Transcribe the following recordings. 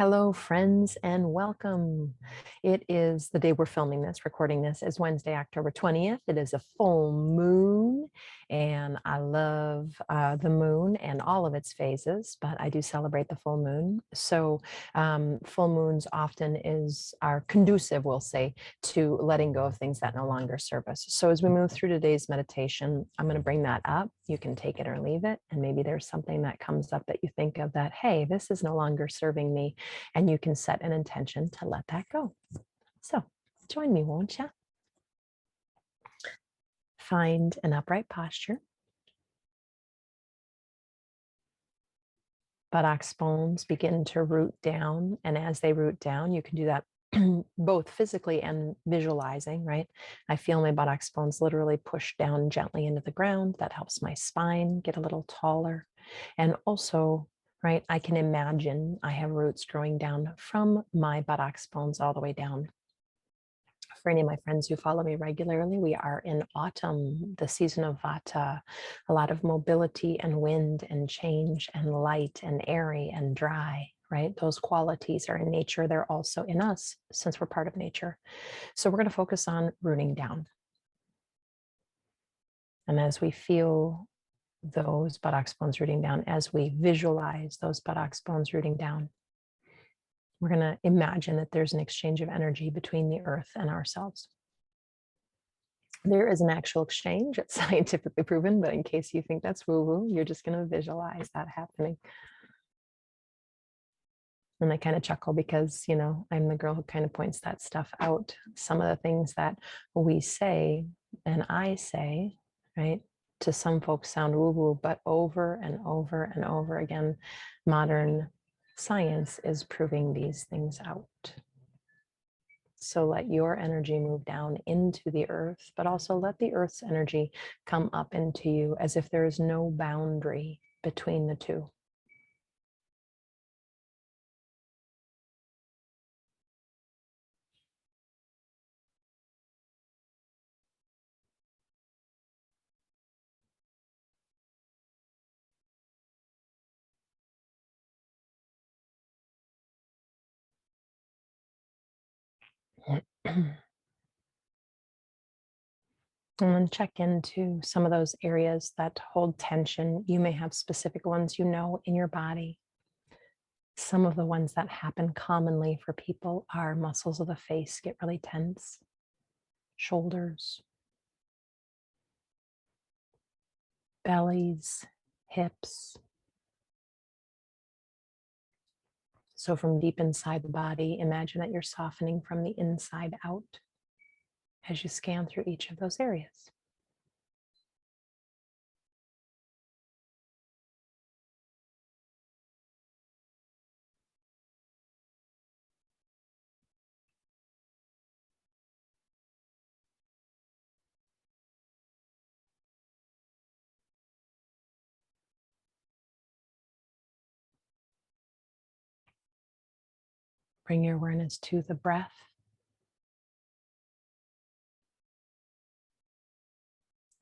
Hello, friends, and welcome. It is the day we're filming this, recording this is Wednesday, October 20th. It is a full moon, and I love the moon and all of its phases, but I do celebrate the full moon. So full moons often are conducive, we'll say, to letting go of things that no longer serve us. So as we move through today's meditation, I'm going to bring that up. You can take it or leave it, and maybe there's something that comes up that you think of that, hey, this is no longer serving me. And you can set an intention to let that go. So join me, won't you? Find an upright posture. Buttocks, bones begin to root down. And as they root down, you can do that both physically and visualizing, right? I feel my buttocks, bones literally push down gently into the ground. That helps my spine get a little taller. And also, right, I can imagine I have roots growing down from my buttocks, bones all the way down. For any of my friends who follow me regularly, we are in autumn, the season of Vata, a lot of mobility and wind and change and light and airy and dry, right? Those qualities are in nature. They're also in us since we're part of nature. So we're going to focus on rooting down. And as we feel those buttocks, bones rooting down, as we visualize those buttocks, bones rooting down, we're going to imagine that there's an exchange of energy between the earth and ourselves. There is an actual exchange. It's scientifically proven, but in case you think that's woo-woo, you're just going to visualize that happening. And I kind of chuckle because, you know, I'm the girl who kind of points that stuff out. Some of the things that we say and I say, right, to some folks sound woo-woo, but over and over and over again, modern science is proving these things out. So let your energy move down into the earth, but also let the earth's energy come up into you as if there is no boundary between the two. And then check into some of those areas that hold tension. You may have specific ones you know in your body. Some of the ones that happen commonly for people are muscles of the face get really tense, shoulders, bellies, hips. So from deep inside the body, imagine that you're softening from the inside out as you scan through each of those areas. Bring your awareness to the breath.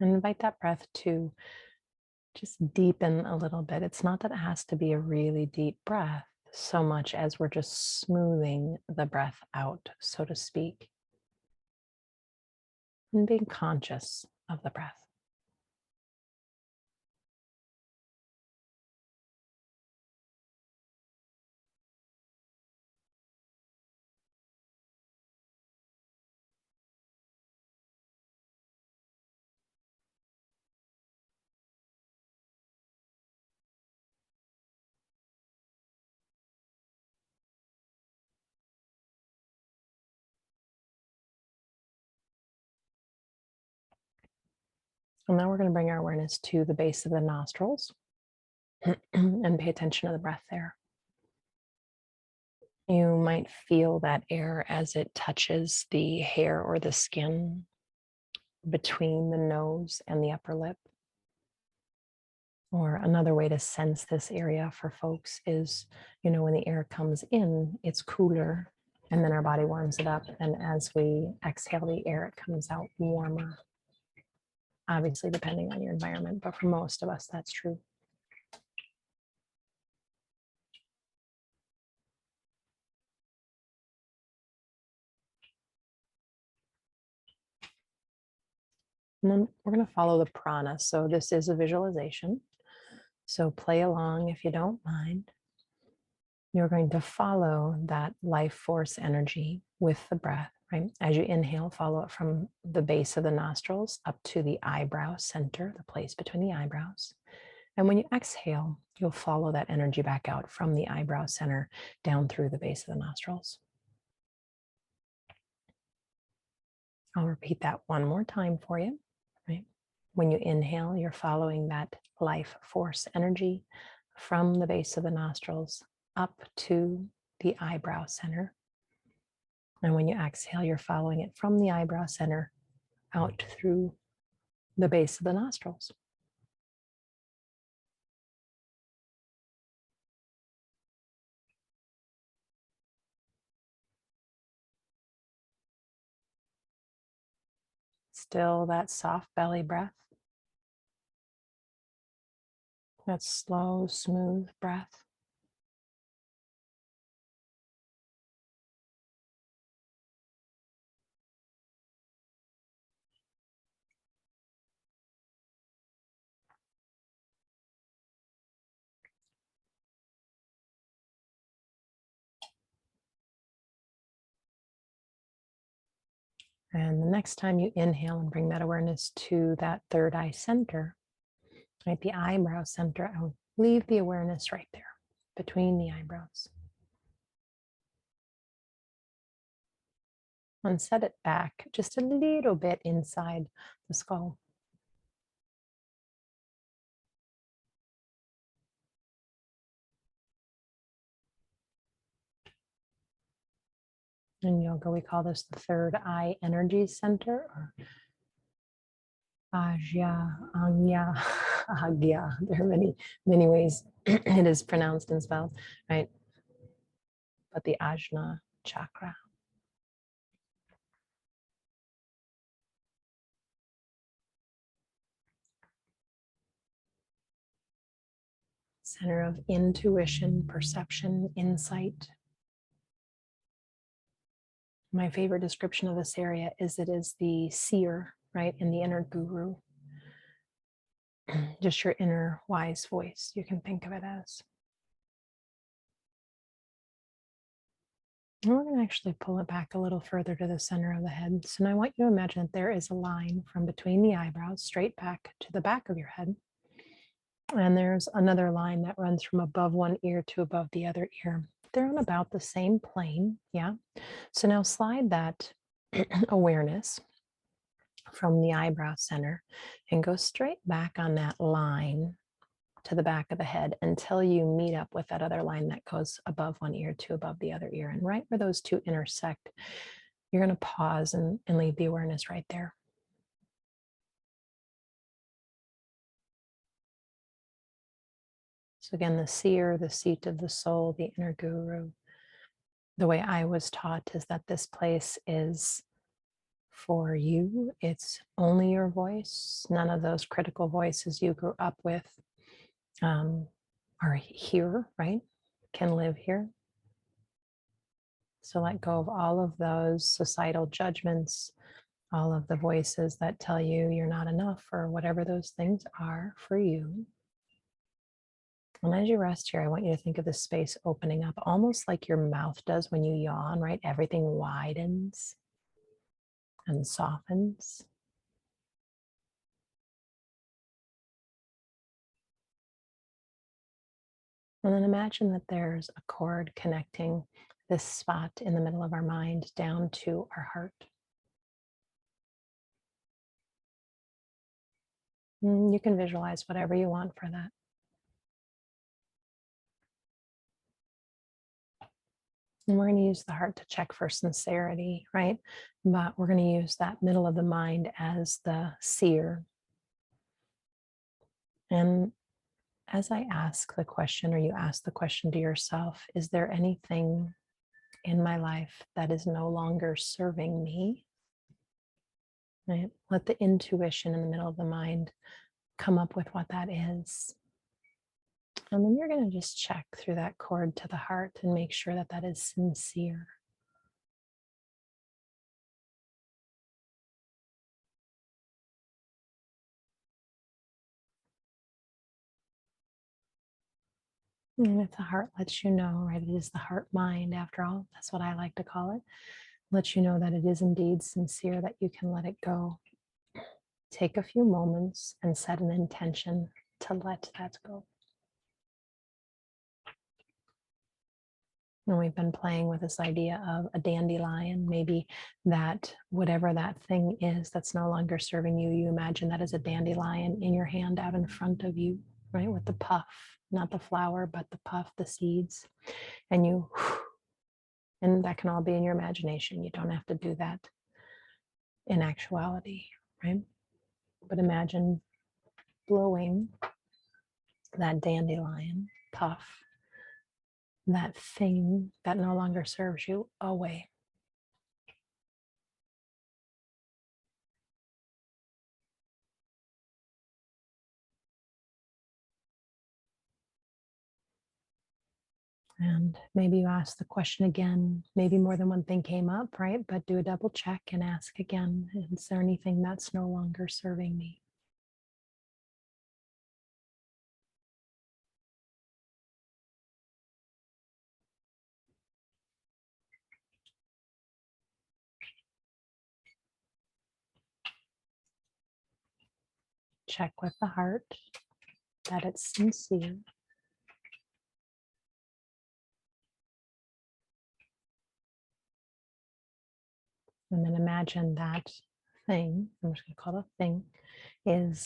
And invite that breath to just deepen a little bit. It's not that it has to be a really deep breath so much as we're just smoothing the breath out, so to speak, and being conscious of the breath. And now we're going to bring our awareness to the base of the nostrils and pay attention to the breath there. You might feel that air as it touches the hair or the skin between the nose and the upper lip. Or another way to sense this area for folks is, you know, when the air comes in, it's cooler, and then our body warms it up. And as we exhale the air, it comes out warmer. Obviously, depending on your environment, but for most of us, that's true. And then we're going to follow the prana. So this is a visualization. So play along if you don't mind. You're going to follow that life force energy with the breath, right? As you inhale, follow it from the base of the nostrils up to the eyebrow center, the place between the eyebrows. And when you exhale, you'll follow that energy back out from the eyebrow center down through the base of the nostrils. I'll repeat that one more time for you, right? When you inhale, you're following that life force energy from the base of the nostrils up to the eyebrow center. And when you exhale, you're following it from the eyebrow center out through the base of the nostrils. Still that soft belly breath, that slow, smooth breath. And the next time you inhale and bring that awareness to that third eye center, right, the eyebrow center, I'll leave the awareness right there between the eyebrows. And set it back just a little bit inside the skull. In yoga, we call this the third eye energy center, or Ajya, Anya, Agya. There are many, many ways it is pronounced and spelled, right? But the Ajna chakra. Center of intuition, perception, insight. My favorite description of this area is it is the seer, right? In the inner guru. Just your inner wise voice, you can think of it as. And we're going to actually pull it back a little further to the center of the head. So now I want you to imagine that there is a line from between the eyebrows straight back to the back of your head. And there's another line that runs from above one ear to above the other ear. They're on about the same plane. Yeah. So now slide that awareness from the eyebrow center and go straight back on that line to the back of the head until you meet up with that other line that goes above one ear to above the other ear. And right where those two intersect, you're going to pause and leave the awareness right there. So again, the seer, the seat of the soul, the inner guru. The way I was taught is that this place is for you. It's only your voice. None of those critical voices you grew up with are here, right? Can live here. So let go of all of those societal judgments, all of the voices that tell you you're not enough, or whatever those things are for you. And as you rest here, I want you to think of this space opening up almost like your mouth does when you yawn, right? Everything widens and softens. And then imagine that there's a cord connecting this spot in the middle of our mind down to our heart. And you can visualize whatever you want for that. And we're going to use the heart to check for sincerity, right? But we're going to use that middle of the mind as the seer. And as I ask the question, or you ask the question to yourself, is there anything in my life that is no longer serving me? Right? Let the intuition in the middle of the mind come up with what that is. And then you're going to just check through that cord to the heart and make sure that that is sincere. And if the heart lets you know, right, it is the heart mind after all, that's what I like to call it, lets you know that it is indeed sincere, that you can let it go. Take a few moments and set an intention to let that go. And we've been playing with this idea of a dandelion, maybe that whatever that thing is that's no longer serving you, you imagine that as a dandelion in your hand out in front of you, right? With the puff, not the flower, but the puff, the seeds. And you, and that can all be in your imagination. You don't have to do that in actuality, right? But imagine blowing that dandelion puff, that thing that no longer serves you, away. And maybe you ask the question again, maybe more than one thing came up, right? But do a double check and ask again, is there anything that's no longer serving me? Check with the heart that it's sincere. And then imagine that thing, I'm just going to call it a thing,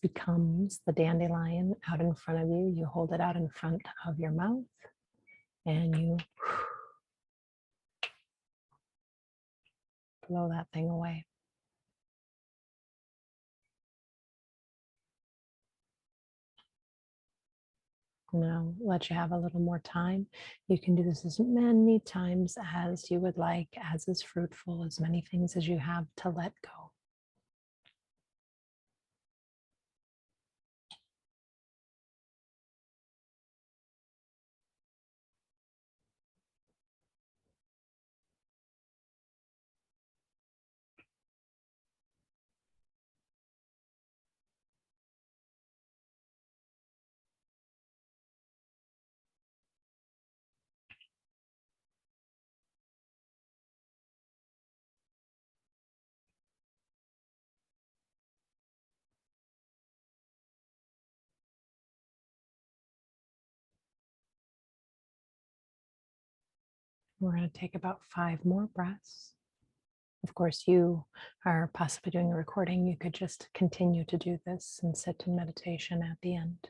becomes the dandelion out in front of you. You hold it out in front of your mouth and you blow that thing away. Now, let you have a little more time. You can do this as many times as you would like, as is fruitful, as many things as you have to let go. We're going to take about 5 more breaths. Of course, you are possibly doing a recording. You could just continue to do this and sit in meditation at the end.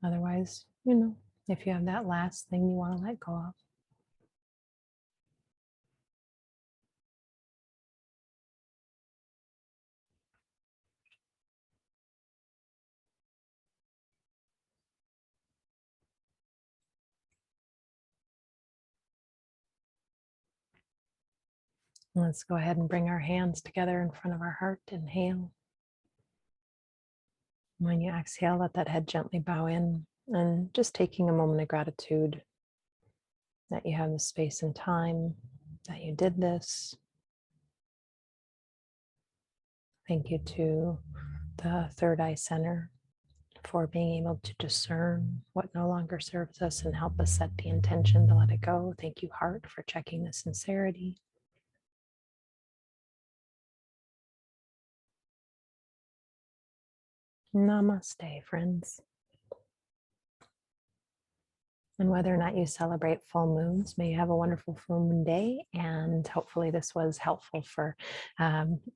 Otherwise, if you have that last thing you want to let go of. Let's go ahead and bring our hands together in front of our heart. Inhale. When you exhale, let that head gently bow in, and just taking a moment of gratitude that you have the space and time, that you did this. Thank you to the Third Eye Center for being able to discern what no longer serves us and help us set the intention to let it go. Thank you, heart, for checking the sincerity. Namaste, friends. And whether or not you celebrate full moons, may you have a wonderful full moon day. And hopefully this was helpful for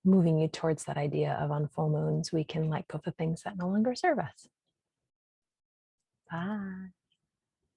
moving you towards that idea of on full moons, we can let go of the things that no longer serve us. Bye.